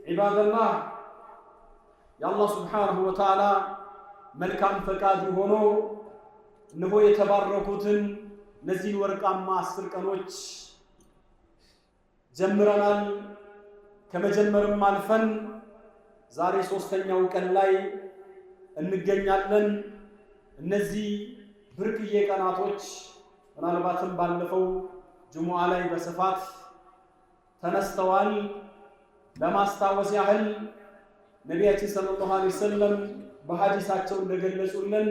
ዒባደላህ የአላህ ስብሓንሁ ወተዓላ መልካም ፈቃዱ ሆኖ እነሆ የተባረኩትን እነዚህን ወርቃማ 10 ቀኖች ጀምረናል። ከመጀመርም አልፈን ዛሬ 3ኛው ቀን ላይ እንገኛለን። እነዚህ ብርቅዬ ቀናቶች ምናልባትም ባለፈው ጁሙዓ ላይ በስፋት ተነስተዋል። ለማስታወስ ያህል ነቢያችን ሰለላሁ ዐለይሂ ወሰለም በሐዲሳቸው እንደገለጹልን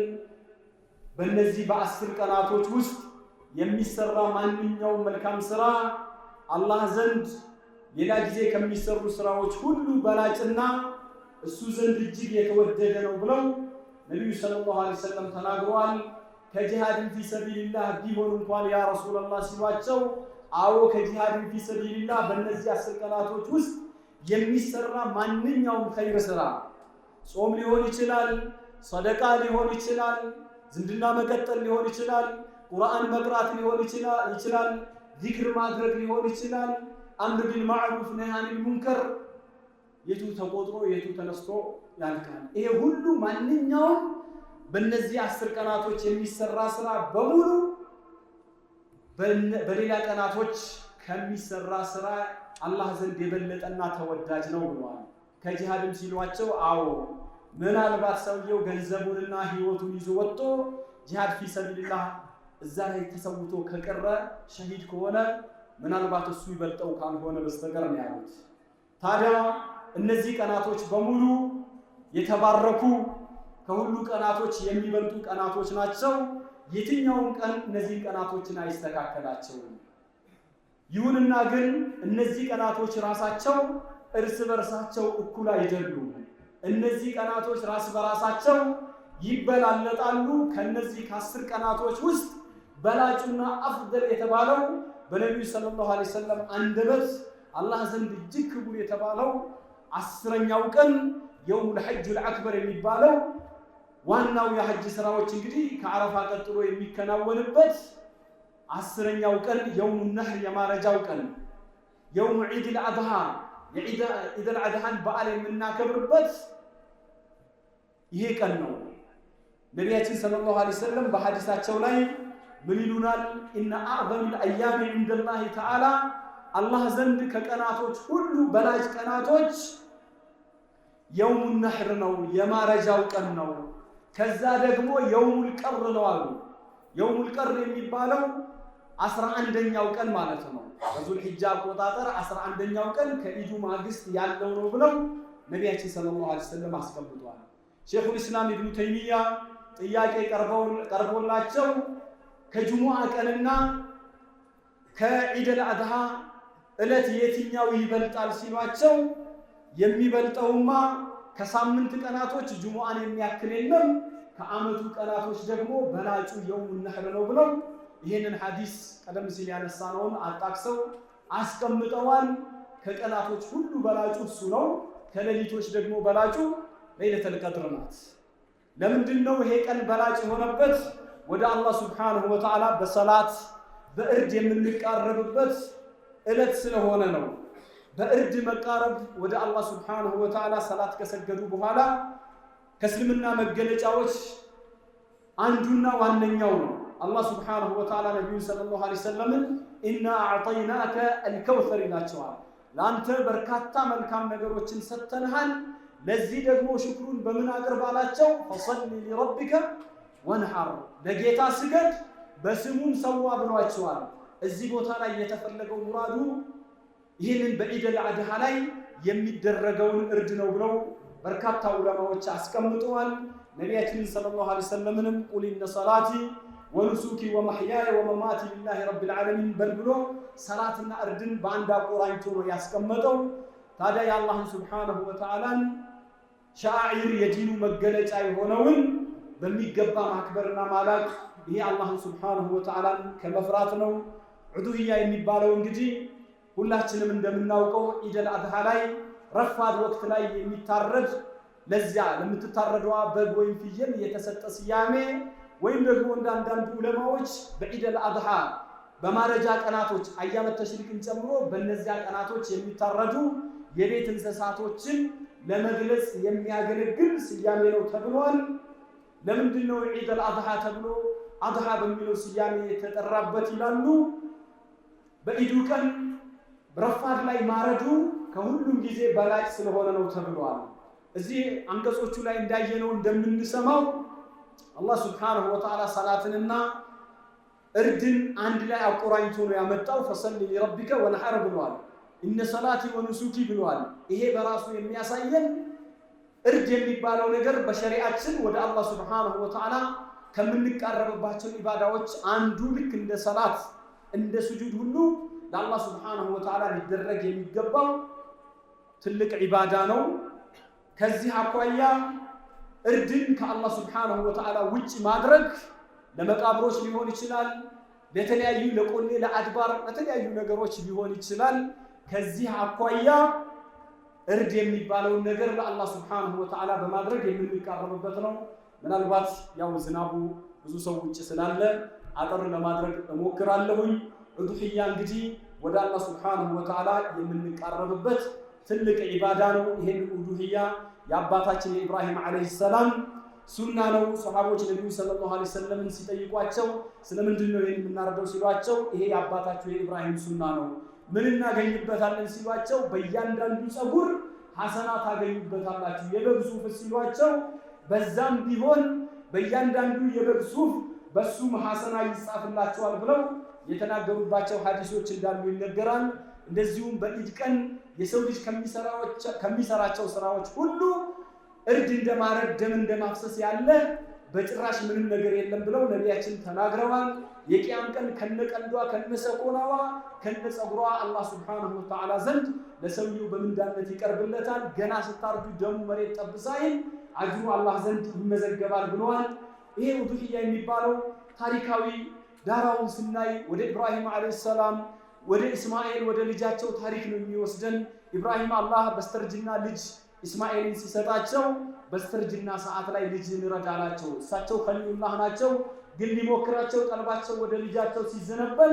በእነዚህ በ10 ቀናቶች ውስጥ የሚሰራ ማንኛውም መልካም ስራ አላህ ዘንድ ሌላ ጊዜ ከሚሰሩ ስራዎች ሁሉ በላጭና እሱ ዘንድ እጅግ የተወደደ ነው ብለው ነቢዩ ሰለላሁ ዐለይሂ ወሰለም ተናግረዋል። ከጂሃድን ፊ ሰቢልላህ ቢሆን እንኳን ያ ረሱላህ ሲሏቸው አዎ ከጂሃድን ፊ ሰቢልላህ በእነዚህ 10 ቀናቶች ውስጥ የሚሰራ ማንኛውም ኸይር ስራ ጾም ሊሆን ይችላል፣ ሰደቃ ሊሆን ይችላል፣ ዝምድና መቀጠል ሊሆን ይችላል፣ ቁርአን መቅራት ሊሆን ይችላል፣ ዚክር ማድረግ ሊሆን ይችላል፣ አምር ቢልማዕሩፍ ነህይ አኒል ሙንከር የቱ ተቆጥሮ የቱ ተነስቶ ያልቃል። ይሄ ሁሉ ማንኛውም በእነዚህ 10 ቀናቶች የሚሰራ ስራ በሙሉ በሌላ ቀናቶች ከሚሰራ ስራ አላህ ዘንድ የበለጠና ተወዳጅ ነው ብለዋል። ከጂሃድም ሲሏቸው አዎ ምናልባት ሰውየው ገንዘቡንና ህይወቱን ይዞ ወጥቶ ጂሃድ ፊ ሰቢልላህ እዛ ላይ ተሰውቶ ከቀረ ሸሂድ ከሆነ ምናልባት እሱ ይበልጠው ካልሆነ በስተቀር ነው ያሉት። ታዲያ እነዚህ ቀናቶች በሙሉ የተባረኩ ከሁሉ ቀናቶች የሚበልጡ ቀናቶች ናቸው። የትኛውም ቀን እነዚህ ቀናቶችን አይስተካከላቸውም። ይሁንና ግን እነዚህ ቀናቶች ራሳቸው እርስ በርሳቸው እኩል አይደሉም። እነዚህ ቀናቶች ራስ በራሳቸው ይበላለጣሉ። ከነዚህ ከ10 ቀናቶች ውስጥ በላጩና አፍደል የተባለው በነቢዩ ሰለላሁ ዐለይሂ ወሰለም አንደበት አላህ ዘንድ እጅግ ክቡር የተባለው 10ኛው ቀን የውሙል ሐጅል አክበር የሚባለው ዋናው የሐጅ ስራዎች እንግዲህ ከአረፋ ቀጥሎ የሚከናወንበት 10ኛው ቀን የውሙ ነህር የማረጃው ቀን የውሙ ዒድል አድሃ የዒድል አድሃን በዓል የምናከብርበት ይሄ ቀን ነው። ነቢያችን ሰለላሁ ዐለይሂ ወሰለም በሐዲሳቸው ላይ ምን ይሉናል? ኢነ አዕዘመል አያሚ ዒንደላሂ ተዓላ አላህ ዘንድ ከቀናቶች ሁሉ በላጭ ቀናቶች የውሙ ነህር ነው፣ የማረጃው ቀን ነው። ከዛ ደግሞ የውሙል ቀር ነው አሉ። የውሙል ቀር የሚባለው 11ኛው ቀን ማለት ነው። በዙል ሒጃ አቆጣጠር 11ኛው ቀን ከኢዱ ማግስት ያለው ነው ብለው ነቢያችን ሰለላሁ ዐለይሂ ወሰለም አስቀምጧል። ሼኹል ኢስላም ኢብኑ ተይሚያ ጥያቄ ቀርቦላቸው ከጁሙዓ ቀንና ከዒደል አድሃ ዕለት የትኛው ይበልጣል ሲሏቸው የሚበልጠውማ ከሳምንት ቀናቶች ጁሙዓን የሚያክል የለም፣ ከዓመቱ ቀናቶች ደግሞ በላጩ የውሙ ነህር ነው ብለው ይህንን ሐዲስ ቀደም ሲል ያነሳነውን አጣቅሰው አስቀምጠዋል። ከቀናቶች ሁሉ በላጩ እሱ ነው። ከሌሊቶች ደግሞ በላጩ ለይለቱል ቀድር ናት። ለምንድን ነው ይሄ ቀን በላጭ የሆነበት? ወደ አላህ ሱብሓነሁ ወተዓላ በሰላት በእርድ የምንቃረብበት ዕለት ስለሆነ ነው። በእርድ መቃረብ ወደ አላህ ሱብሓነሁ ወተዓላ ሰላት ከሰገዱ በኋላ ከእስልምና መገለጫዎች አንዱና ዋነኛው ነው። አላህ ሱብሓነሁ ወተዓላ ነቢዩን ሰለላሁ ዐለይሂ ወሰለምን ኢና አዕጠይናከ አልከውሰር ይላቸዋል። ለአንተ በርካታ መልካም ነገሮችን ሰጥተንሃል፣ ለዚህ ደግሞ ሽክሩን በምን አቅርብ አላቸው? ፈሰሊ ሊረቢከ ወንሐር፣ ለጌታ ስገድ በስሙም ሰዋ ብሏቸዋል። እዚህ ቦታ ላይ የተፈለገው ሙራዱ ይህንን በዒደል አድሃ ላይ የሚደረገውን እርድ ነው ብለው በርካታ ዑለማዎች አስቀምጠዋል። ነቢያችንን ሰለላሁ ዐለይሂ ወሰለምንም ቁል ኢነ ሰላቲ ወኑሱኪ ወመሕያየ ወመማቲ ሊላሂ ረቢል ዓለሚን በል ብሎ ሰላትና እርድን በአንድ አቆራኝቶ ነው ያስቀመጠው። ታዲያ የአላህን ሱብሓነሁ ወተዓላን ሻዒር የዲኑ መገለጫ የሆነውን በሚገባ ማክበርና ማላቅ ይሄ አላህን ሱብሓነሁ ወተዓላን ከመፍራት ነው። ዑዱህያ የሚባለው እንግዲህ ሁላችንም እንደምናውቀው ዒደል አድሃ ላይ ረፋድ ወቅት ላይ የሚታረድ ለዚያ ለምትታረደዋ በግ ወይም ፍየል የተሰጠ ስያሜ ወይም ደግሞ እንደ አንዳንድ ዑለማዎች በዒደል አድሃ በማረጃ ቀናቶች አያመት ተሽሪክን ጨምሮ በእነዚያ ቀናቶች የሚታረዱ የቤት እንስሳቶችን ለመግለጽ የሚያገለግል ስያሜ ነው ተብሏል። ለምንድነው ዒድ አልአድሃ ተብሎ አድሃ በሚለው ስያሜ የተጠራበት ይላሉ? በኢዱ ቀን ረፋድ ላይ ማረዱ ከሁሉም ጊዜ በላይ ስለሆነ ነው ተብሏል። እዚህ አንቀጾቹ ላይ እንዳየነው እንደምንሰማው አላህ ሱብሓነሁ ወተዓላ ሰላትንና እርድን አንድ ላይ አቆራኝቶ ነው ያመጣው። ፈሰሊ ሊረቢከ ወንሐር ብሏል። ኢነ ሰላቲ ወኑሱኪ ብሏል። ይሄ በራሱ የሚያሳየን እርድ የሚባለው ነገር በሸሪዓችን ወደ አላህ ሱብሓነሁ ወተዓላ ከምንቃረብባቸው ኢባዳዎች አንዱ ልክ እንደ ሰላት እንደ ስጁድ ሁሉ ለአላህ ሱብሓነሁ ወተዓላ ሊደረግ የሚገባው ትልቅ ኢባዳ ነው። ከዚህ አኳያ እርድን ከአላህ ሱብሓነሁ ወተዓላ ውጭ ማድረግ ለመቃብሮች ሊሆን ይችላል፣ ለተለያዩ ለቆሌ ለአድባር ለተለያዩ ነገሮች ሊሆን ይችላል። ከዚህ አኳያ እርድ የሚባለውን ነገር ለአላህ ሱብሓነሁ ወተዓላ በማድረግ የምንቃረብበት ነው። ምናልባት ያው ዝናቡ ብዙ ሰው ውጭ ስላለ አጠር ለማድረግ እሞክራለሁኝ። ኡድሂያ እንግዲህ ወደ አላህ ሱብሓነሁ ወተዓላ የምንቃረብበት ትልቅ ኢባዳ ነው። ይሄን ኡድሂያ የአባታችን የኢብራሂም ዓለይሂ ሰላም ሱና ነው። ሰሃቦች ነብዩ ሰለላሁ ዐለይሂ ወሰለም ሲጠይቋቸው ስለምንድን ነው ይሄን የምናረደው ሲሏቸው ይሄ የአባታችሁ የኢብራሂም ሱና ነው። ምን እናገኝበታለን ሲሏቸው በእያንዳንዱ ጸጉር ሐሰና ታገኙበታላችሁ። የበግ ሱፍ ሲሏቸው በዛም ቢሆን በእያንዳንዱ የበግ ሱፍ በሱም ሐሰና ይጻፍላቸዋል ብለው የተናገሩባቸው ሐዲሶች እንዳሉ ይነገራል። እንደዚሁም በኢድ ቀን የሰው ልጅ ከሚሰራቸው ስራዎች ሁሉ እርድ እንደማረድ ደም እንደማፍሰስ ያለ በጭራሽ ምንም ነገር የለም ብለው ነቢያችን ተናግረዋል። የቂያም ቀን ከነቀንዷ ከነሰቆናዋ ከነጸጉሯ አላህ ሱብሓነሁ ወተዓላ ዘንድ ለሰውየው በምንዳነት ይቀርብለታል። ገና ስታርዱ ደሙ መሬት ጠብ ሳይል አጅሩ አላህ ዘንድ ይመዘገባል ብለዋል። ይሄ ኡድሂያ የሚባለው ታሪካዊ ዳራውን ስናይ ወደ ኢብራሂም ዓለይሂ ሰላም ወደ እስማኤል ወደ ልጃቸው ታሪክ ነው የሚወስደን። ኢብራሂም አላህ በስተርጅና ልጅ እስማኤልን ሲሰጣቸው በስተርጅና ሰዓት ላይ ልጅን ረዳላቸው። እሳቸው ኸሊሉላህ ናቸው፣ ግን ሊሞክራቸው ቀልባቸው ወደ ልጃቸው ሲዘነበል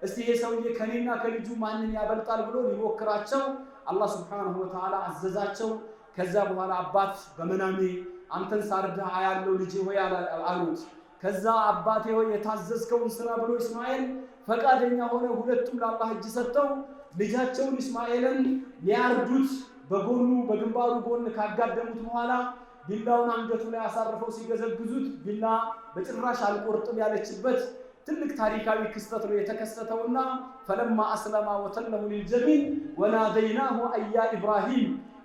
እስቲ ይሄ ሰውዬ ከኔና ከልጁ ማንን ያበልጣል ብሎ ሊሞክራቸው አላህ ሱብሓነሁ ወተዓላ አዘዛቸው። ከዛ በኋላ አባት በመናሜ አንተን ሳርዳ አያለው ልጅ ሆይ አሉት። ከዛ አባቴ ሆይ የታዘዝከውን ስራ ብሎ እስማኤል ፈቃደኛ ሆነ። ሁለቱም ለአላህ እጅ ሰጥተው ልጃቸውን እስማኤልን ሊያርዱት በጎኑ በግንባሩ ጎን ካጋደሙት በኋላ ቢላውን አንገቱ ላይ አሳርፈው ሲገዘግዙት ቢላ በጭራሽ አልቆርጥም ያለችበት ትልቅ ታሪካዊ ክስተት ነው የተከሰተውና ፈለማ አስለማ ወተለሁ ሊልጀቢን ወናደይናሁ አያ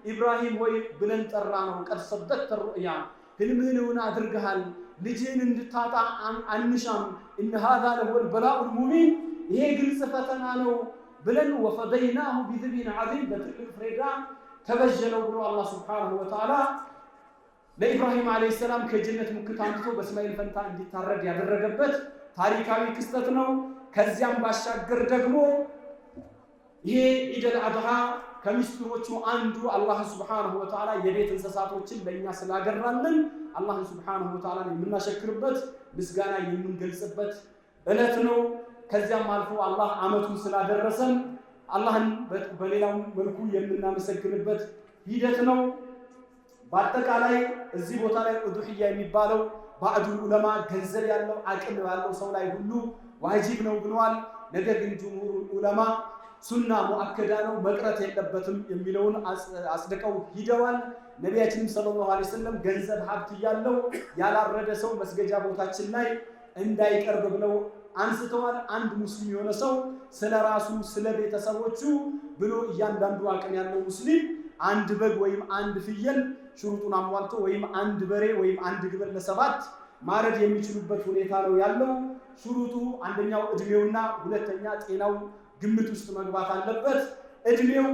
ኢብራሂም ሆይ ብለን ጠራ ነው። ቀድ ሰደቅተ ሩእያ ህልምህን አድርገሃል፣ ልጅህን እንድታጣ አንሻም። እነ ሃዛ ለሁወል በላኡል ሙቢን ይሄ ግልጽ ፈተና ነው ብለን ወፈደይናሁ ቢዝቢን ዐዚም በትልቅ ፍሬዳ ተበጀነው ብሎ አላህ ሱብሓነሁ ወተዓላ ለኢብራሂም ዓለይሂ ሰላም ከጀነት ሙክት አምጥቶ በእስማኤል ፈንታ እንዲታረድ ያደረገበት ታሪካዊ ክስተት ነው። ከዚያም ባሻገር ደግሞ ይሄ ኢድ አልአድሃ ከሚስጥሮቹ አንዱ አላህ ሱብሓነሁ ወተዓላ የቤት እንስሳቶችን ለእኛ ስላገራልን አላህን ሱብሓነሁ ወተዓላ የምናሸክርበት ምስጋና የምንገልጽበት ዕለት ነው። ከዚያም አልፎ አላህ ዓመቱን ስላደረሰን አላህን በሌላው መልኩ የምናመሰግንበት ሂደት ነው። በአጠቃላይ እዚህ ቦታ ላይ ኡድሂያ የሚባለው ባዕዱ ዑለማ ገንዘብ ያለው አቅም ያለው ሰው ላይ ሁሉ ዋጅብ ነው ብለዋል። ነገር ግን ጅምሁሩ ዑለማ ሱና ሙአከዳ ነው መቅረት የለበትም የሚለውን አጽድቀው ሂደዋል። ነቢያችንም ሰለላሁ ዐለይሂ ወሰለም ገንዘብ ሀብት ያለው ያላረደ ሰው መስገጃ ቦታችን ላይ እንዳይቀርብ ብለው አንስተዋል። አንድ ሙስሊም የሆነ ሰው ስለ ራሱ ስለ ቤተሰቦቹ ብሎ እያንዳንዱ አቅም ያለው ሙስሊም አንድ በግ ወይም አንድ ፍየል ሽሩጡን አሟልቶ ወይም አንድ በሬ ወይም አንድ ግመል ለሰባት ማረድ የሚችሉበት ሁኔታ ነው ያለው። ሽሩጡ አንደኛው እድሜውና ሁለተኛ ጤናው ግምት ውስጥ መግባት አለበት። እድሜው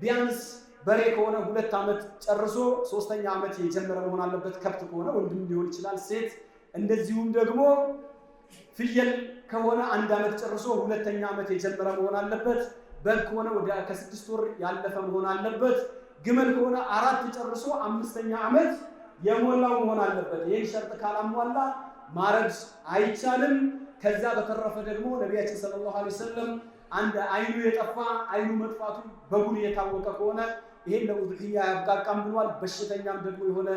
ቢያንስ በሬ ከሆነ 2 ዓመት ጨርሶ 3ኛ ዓመት የጀመረ መሆን አለበት። ከብት ከሆነ ወንድም ሊሆን ይችላል ሴት። እንደዚሁም ደግሞ ፍየል ከሆነ 1 ዓመት ጨርሶ 2ኛ ዓመት የጀመረ መሆን አለበት። በግ ከሆነ ወደ ከ6 ወር ያለፈ መሆን አለበት። ግመል ከሆነ 4 ጨርሶ 5ኛ ዓመት የሞላው መሆን አለበት። ይህን ሸርጥ ካላሟላ ማረድ አይቻልም። ከዛ በተረፈ ደግሞ ነቢያችን ሰለላሁ ዐለይሂ ወሰለም አንድ አይኑ የጠፋ አይኑ መጥፋቱ በጉን የታወቀ ከሆነ ይሄን ለኡድሂያ ያብቃቃም ብሏል። በሽተኛም ደግሞ የሆነ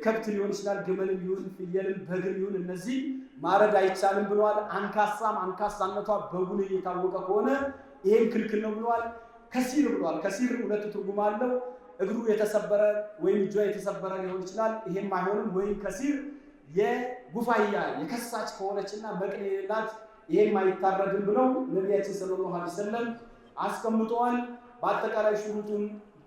ከብት ሊሆን ይችላል፣ ግመልም ይሁን ፍየልም በግም ይሁን እነዚህ ማረድ አይቻልም ብሏል። አንካሳነቷ በጉን እየታወቀ ከሆነ ይሄን ክልክል ነው ብሏል። ከሲር ብሏል። ከሲር ሁለት ትርጉም አለው። እግሩ የተሰበረ ወይም እጇ የተሰበረ ሊሆን ይችላል። ይሄም አይሆንም። ወይም ከሲር የጉፋያ የከሳች ከሆነችና መቅኔ የሌላት ይሄም አይታረድም ብለው ነቢያችን ሰለላሁ ዐለይሂ ወሰለም አስቀምጠዋል። በአጠቃላይ ሹሩጡን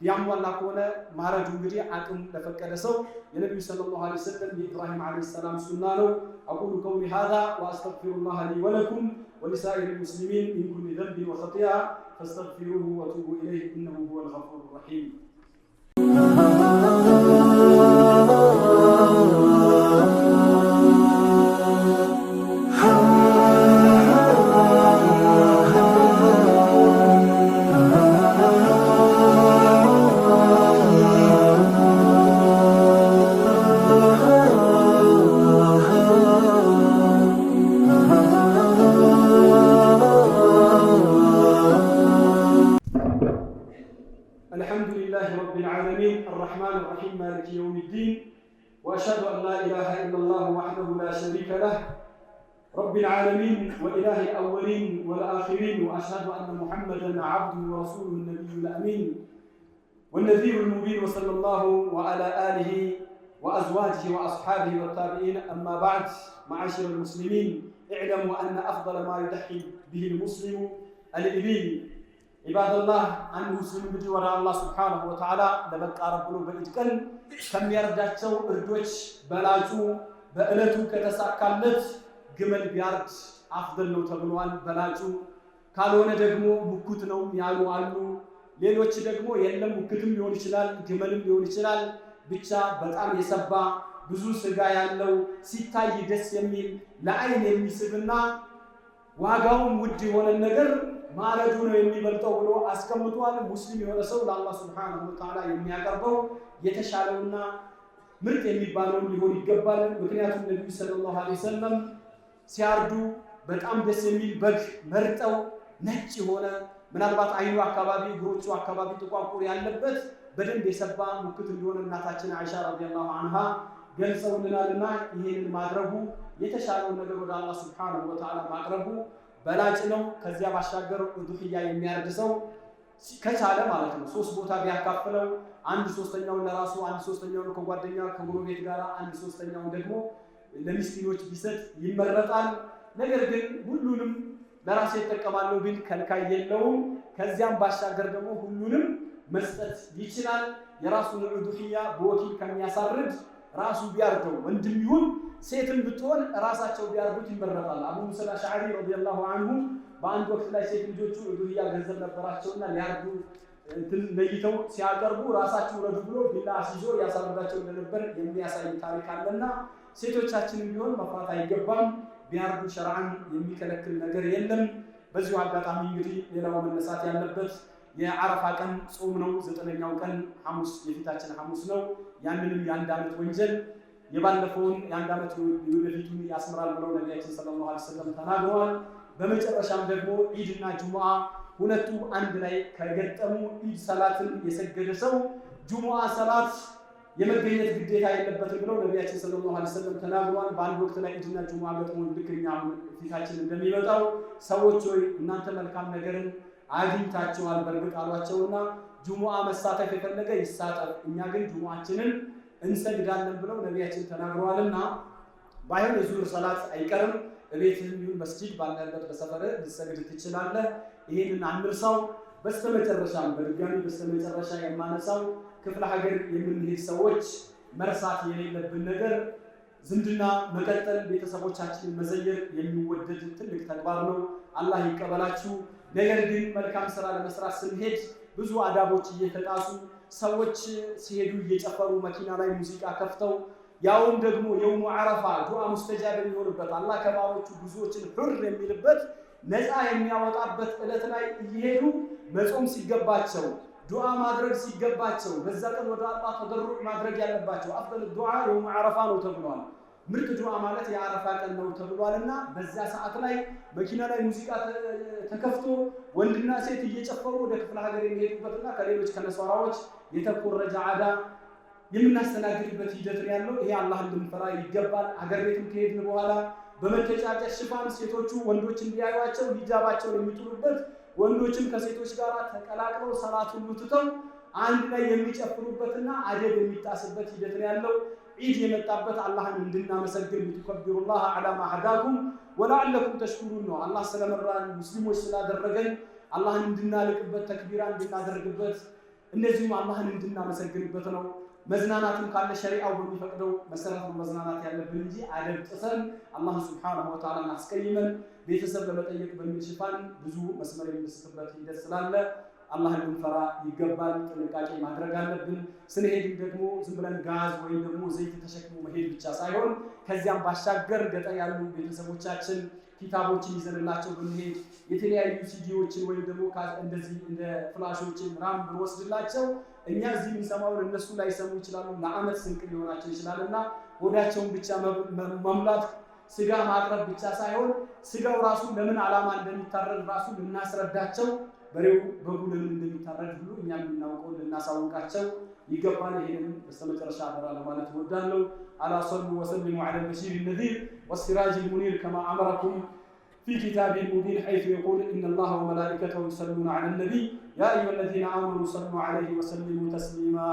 ያሟላ ከሆነ ማረዱ እንግዲህ አቅም ለፈቀደ ሰው የነብዩ ሰለላሁ ዐለይሂ ወሰለም የኢብራሂም ዐለይሂ ሰላም ሱና ነው። አቁሉ ቀውሊ ሃዛ ወአስተግፊሩላህ ሊ ወለኩም ወሊሳኢሪል ሙስሊሚን ሚን ኩሊ ዘንቢን ወኸጢአ ፈስተግፊሩሁ ወቱቡ ኢለይህ ኢነሁ ሁወል ገፉሩር ረሒም። وأشهد أن لا إله إلا الله وحده لا شريك له رب العالمين وإله الأولين والآخرين وأشهد أن محمدا عبده ورسوله النبي الأمين والنذير المبين وصلى الله وعلى آله وأزواجه وأصحابه والتابعين. أما بعد معاشر المسلمين اعلموا أن أفضل ما يضحي به المسلم الإبل. عباد الله أن مسلم بجوار الله سبحانه وتعالى لبقى ربنا بإتقن كم يرداتشو اردوش بلاجو بألتو كتساكالت جمل بيارد أفضل نو تبنوان بلاجو كالونا دقمو مكوت نو يالو عالو ሌሎች ደግሞ የለም ሙክትም ሊሆን ይችላል ግመልም ሊሆን ይችላል ብቻ በጣም የሰባ ብዙ ስጋ ያለው ሲታይ ደስ የሚል ለአይን የሚስብና ዋጋውም ውድ የሆነ ነገር ማረዱ ነው የሚበልጠው ብሎ አስቀምጧል። ሙስሊም የሆነ ሰው ለአላህ Subhanahu Wa Ta'ala የሚያቀርበው የተሻለውና ምርጥ የሚባለው ሊሆን ይገባል። ምክንያቱም ነብዩ ሰለላሁ ዐለይሂ ወሰለም ሲያርዱ በጣም ደስ የሚል በግ መርጠው ነጭ የሆነ ምናልባት አይኑ አካባቢ እግሮቹ አካባቢ ጥቋቁር ያለበት በደንብ የሰባ ሙክት እንደሆነ እናታችን አይሻ ረዲየላሁ ዐንሃ ገልጸውልናልና ይሄንን ማድረጉ የተሻለው ነገር ወደ አላህ Subhanahu Wa Ta'ala ማቅረቡ በላጭ ነው። ከዚያ ባሻገር ኡድሂያ የሚያርድ ሰው ከቻለ ማለት ነው 3 ቦታ ቢያካፍለው 1/3ኛውን ለራሱ 1/3ኛውን ከጓደኛ ከጎረቤት ጋር 1/3ኛውን ደግሞ ለሚስኪኖች ቢሰጥ ይመረጣል። ነገር ግን ሁሉንም ለራሴ ተጠቀማለሁ ቢል ከልካይ የለውም። ከዚያም ባሻገር ደግሞ ሁሉንም መስጠት ይችላል። የራሱን ኡድሂያ በወኪል ከሚያሳርድ ራሱ ቢያርደው ወንድም ይሁን ሴትም ብትሆን ራሳቸው ቢያርዱት ይመረጣል። አቡ ሙሳ አልአሽዓሪ ረዲየላሁ ዐንሁ በአንድ ወቅት ላይ ሴት ልጆቹ ኡድሂያ ገንዘብ ነበራቸውና ሊያርዱ ለይተው ሲያቀርቡ ራሳቸው ረዱ ብሎ ቢላ አስይዞ ያሳርዳቸው እንደነበር የሚያሳይ ታሪክ አለና ሴቶቻችንም ቢሆን መፍራት አይገባም። ቢያርዱ ሸርዓን የሚከለክል ነገር የለም። በዚሁ አጋጣሚ እንግዲህ ሌላው መነሳት ያለበት የአረፋ ቀን ጾም ነው። 9ኛው ቀን ሐሙስ የፊታችን ሐሙስ ነው። ያንንም የአንድ ዓመት ወንጀል የባለፈውን የአንድ ዓመት ወደፊቱን ያስምራል ብለው ነቢያችን ሰለላሁ ዐለይሂ ወሰለም ተናግረዋል። በመጨረሻም ደግሞ ዒድና ጁሙዓ ሁለቱ አንድ ላይ ከገጠሙ ዒድ ሰላትን የሰገደ ሰው ጁሙዓ ሰላት የመገኘት ግዴታ የለበትም ብለው ነቢያችን ሰለላሁ ዐለይሂ ወሰለም ተናግረዋል። በአንድ ወቅት ላይ ዒድና ጁሙዓ ገጥሞን ልክኛ ፊታችን እንደሚመጣው ሰዎች ሆይ እናንተ መልካም ነገርን አግኝታችኋል በርግጥ አሏቸውና ጁሙዓ መሳተፍ የፈለገ ይሳተፍ፣ እኛ ግን ጁሙዓችንን እንሰግዳለን ብለው ነቢያችን ተናግረዋልና ባይሆን የዙህር ሰላት አይቀርም። እቤትህም ይሁን መስጂድ ባለበት በሰፈር ልትሰግድ ትችላለህ። ይሄንን አንርሳው። በስተመጨረሻም በድጋሚ በስተመጨረሻ የማነሳው ክፍለ ሀገር የምንሄድ ሰዎች መርሳት የሌለብን ነገር ዝምድና መቀጠል፣ ቤተሰቦቻችንን መዘየር የሚወደድ ትልቅ ተግባር ነው። አላህ ይቀበላችሁ። ነገር ግን መልካም ስራ ለመስራት ስንሄድ ብዙ አዳቦች እየተጣሱ ሰዎች ሲሄዱ እየጨፈሩ መኪና ላይ ሙዚቃ ከፍተው ያውም ደግሞ የውሙ አረፋ ዱዓ ሙስተጃብ የሚሆንበት አላህ ከባሮቹ ብዙዎችን ሁር የሚልበት ነፃ የሚያወጣበት ዕለት ላይ እየሄዱ መጾም ሲገባቸው ዱዓ ማድረግ ሲገባቸው በዛ ቀን ወደ አላህ ተደሩዕ ማድረግ ያለባቸው አፍደል ዱዓ የውሙ አረፋ ነው ተብሏል። ምርጥ ዱዓ ማለት የአረፋ ቀን ነው ተብሏልና በዛ ሰዓት ላይ መኪና ላይ ሙዚቃ ተከፍቶ ወንድና ሴት እየጨፈሩ ወደ ክፍለ ሀገር የሚሄዱበትና ከሌሎች ከነሷራዎች የተቆረጀ አዳ የምናስተናግድበት ሂደት ነው ያለው። ይሄ አላህ እንድንፈራ ይገባል። ሀገር ቤትም ከሄድን በኋላ በመተጫጨት ሽፋን ሴቶቹ ወንዶች እንዲያዩዋቸው ሂጃባቸውን የሚጥሉበት ወንዶችም ከሴቶች ጋር ተቀላቅለው ሰላቱን ትተው አንድ ላይ የሚጨፍሩበትና አደብ የሚጣስበት ሂደት ነው ያለው። ዒድ የመጣበት አላህን እንድናመሰግን ቢተከብሩላህ ዐላ ማ ሀዳኩም ወለዐለኩም ተሽኩሩን ነው። አላህ ስለመራን ሙስሊሞች ስላደረገን አላህን እንድናልቅበት ተክቢራ እንድናደርግበት እንደዚሁም አላህን እንድናመሰግንበት ነው። መዝናናትም ካለ ሸሪዓው በሚፈቅደው መሰረት ነው መዝናናት ያለብን እንጂ አደብ ጥሰን አላህ ሱብሓነሁ ወተዓላ አስቀይመን ቤተሰብ ለመጠየቅ በሚል ሽፋን ብዙ መስመር የሚስተበት ሂደት ስላለ አላህን ልንፈራ ይገባል። ጥንቃቄ ማድረግ አለብን። ስንሄድም ደግሞ ዝም ብለን ጋዝ ወይም ደግሞ ዘይት ተሸክሞ መሄድ ብቻ ሳይሆን ከዚያም ባሻገር ገጠር ያሉ ቤተሰቦቻችን ኪታቦችን ይዘንላቸው ብንሄድ የተለያዩ ሲዲዎችን ወይም ደግሞ እንደዚህ እንደ ፍላሾችን ራም ብንወስድላቸው እኛ እዚህ የምንሰማውን እነሱ ላይሰሙ ይችላሉ። ለዓመት ስንቅ ሊሆናቸው ይችላልና ሆዳቸውን ብቻ መሙላት ስጋ ማቅረብ ብቻ ሳይሆን ስጋው ራሱ ለምን ዓላማ እንደሚታረድ ራሱ ልናስረዳቸው በሬው በጉ ለምን እንደሚታረድ ሁሉ እኛ የምናውቀው ልናሳውቃቸው ይገባል። ይሄንን በስተመጨረሻ አደራ ለማለት እወዳለሁ። አላ ሰሉ ወሰሊሙ ዐላ البشير النذير والسراج المنير كما أمركم في كتاب مبين حيث يقول إن الله وملائكته يصلون على النبي يا أيها الذين آمنوا صلوا عليه وسلموا تسليما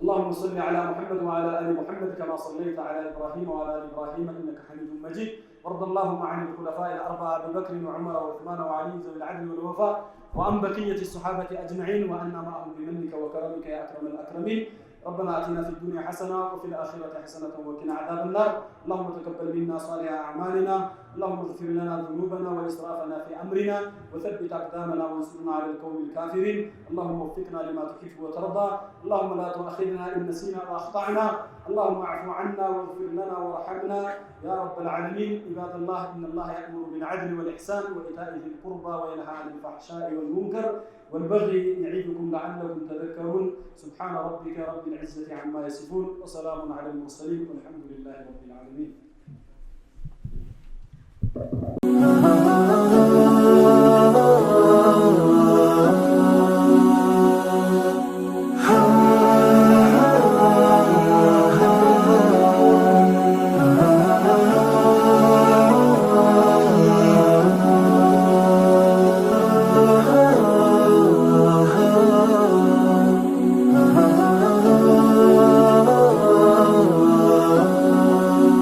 اللهم صل على محمد وعلى آل محمد كما صليت على إبراهيم وعلى آل إبراهيم إنك حميد مجيد وارض اللهم عن الخلفاء الأربعة أبي بكر وعمر وعثمان وعلي ذوي العدل والوفاء وعن بقية الصحابة أجمعين وأنا معهم بمنك وكرمك يا أكرم الأكرمين ربنا آتنا في الدنيا حسنة وفي الآخرة حسنة وقنا عذاب النار اللهم تقبل منا صالح أعمالنا اللهم اغفر لنا ذنوبنا وإسرافنا في أمرنا وثبت أقدامنا وانصرنا على القوم الكافرين اللهم وفقنا لما تحب وترضى اللهم لا تؤاخذنا إن نسينا وأخطأنا اللهم اعف عنا واغفر لنا وارحمنا يا رب العالمين عباد الله إن الله يأمر بالعدل والإحسان وإيتاء ذي القربى وينهى عن الفحشاء والمنكر والبغي يعظكم لعلكم تذكرون سبحان ربك رب العزة عما يصفون وسلام على المرسلين والحمد لله رب العالمين.